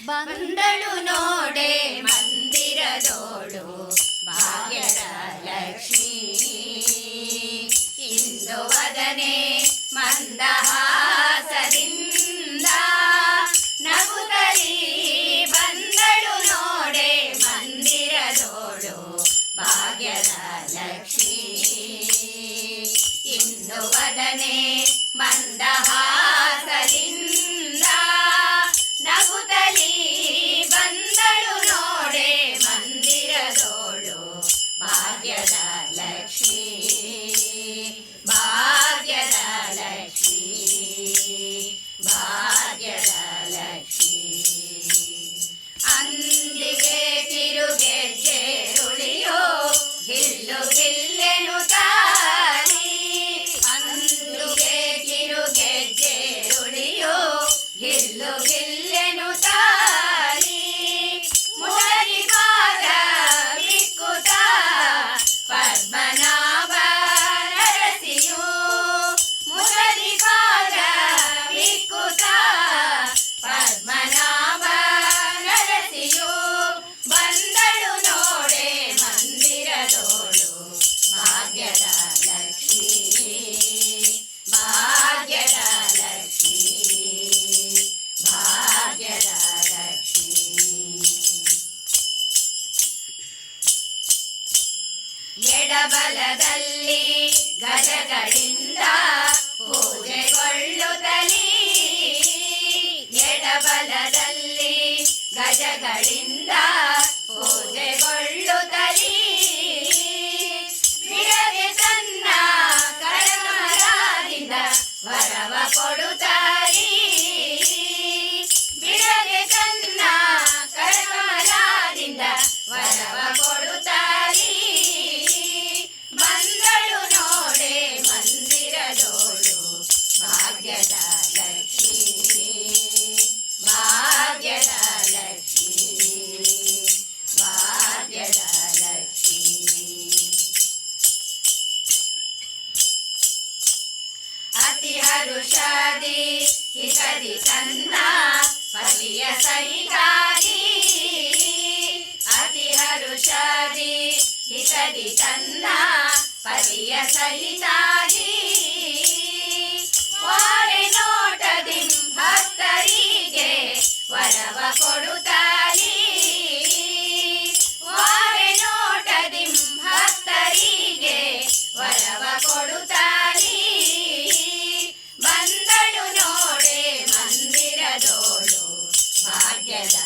ಬಂದಳು ನೋಡೆ ಮಂದಿರದೋಳು ಭಾಗ್ಯದ ಲಕ್ಷ್ಮೀ. ಇಂದು ವದನೆ ಮಂದಹಾಸದಿಂದ ನಗುತ್ತಲೀ ಬಂದಳು ನೋಡೆ ಮಂದಿರದೋಳು ಭಾಗ್ಯದ ಲಕ್ಷ್ಮೀ. ಇಂದು ವದನೆ ಮಂದಹಾಸದಿಂದ ನಗುತ್ತಲೀ ಬಂದಳು ನೋಡೆ ಮಂದಿರದೋಳು ಭಾಗ್ಯದ ಲಕ್ಷ್ಮೀ. ಭಾಗ್ಯದ ಲಕ್ಷ್ಮೀ, ಭಾಗ್ಯದ ಲಕ್ಷ್ಮೀ. ಅಂದಿಗೆ ಕಿರುಗೆಜ್ಜೆರುಳಿಯೋ ಗಿಲ್ಲು ಗಿಲ್ಲೆನು ತಾರಿ. ಅಂದಿಗೆ ಕಿರುಗೆಜ್ಜೆರುಳಿಯೋ ಗಿಲ್ಲು ಗಿಲ್ಲೆನು ತಾರಿ. ಮುರಳಿ ಪಾದ ಬಿಕ್ಕುತ ಪದ್ಮನಾಭ ನರಸಿಯು. ಮುರಳಿ ಪಾದ ಬಿಕ್ಕುತ ಪದ್ಮನಾಭ ನರಸಿಯು. ಬಂದಳು ನೋಡೆ ಮಂದಿರದೋಳು ಭಾಗ್ಯದ ಲಕ್ಷ್ಮೀ. ಭಾಗ್ಯದ ಲಕ್ಷ್ಮೀ, ಭಾಗ್ಯದ ಲಕ್ಷ್ಮೀ. ಎಡಬಲದಲ್ಲಿ ಗಜಗಳಿಂದ ಪೂಜೆಗೊಳ್ಳುತ್ತಲೀ. ಎಡಬಲದಲ್ಲಿ ಗಜಗಳಿಂದ ಪೂಜೆಗೊಳ್ಳುತ್ತಲೀ. ಬಿಡದೆ ತನ್ನ ಕರಕಮಲದಿಂದ ವರವ ಕೊಡುತ್ತಾರೀ. ಬಿಡದೆ ತನ್ನ ಕರಕಮಲದಿಂದ ವರವ ಕೊಡುತ್ತಾರೀ. ಬಂದಳು ನೋಡೆ ಮಂದಿರದೋಳು ಭಾಗ್ಯದ ಲಕ್ಷ್ಮೀ. ಭಾಗ್ಯದ ಲಕ್ಷ್ಮೀ, ಭಾಗ್ಯದ ಲಕ್ಷ್ಮೀ. ಅತಿ ಹರುಷಾದಿ ಹಿತದಿ ತನ್ನ ಪತಿಯ ಸಹಿತಾಗಿ. ಅತಿ ಹರುಷಾದಿ ಹಿತದಿ ತನ್ನ ಪತಿಯ ಸಹಿತಾಗಿ. ವಾರೆ ನೋಟದಿ ಭಕ್ತರಿಗೆ ವರವ ಕೊಡುತ್ತಾರೀ. ವಾರೆ ನೋಟದಿ ಭಕ್ತರಿಗೆ ವರವ ಕೊಡುತ್ತಾರೀ. ಬಂದಳು ನೋಡೆ ಮಂದಿರದೋಳು ಭಾಗ್ಯದ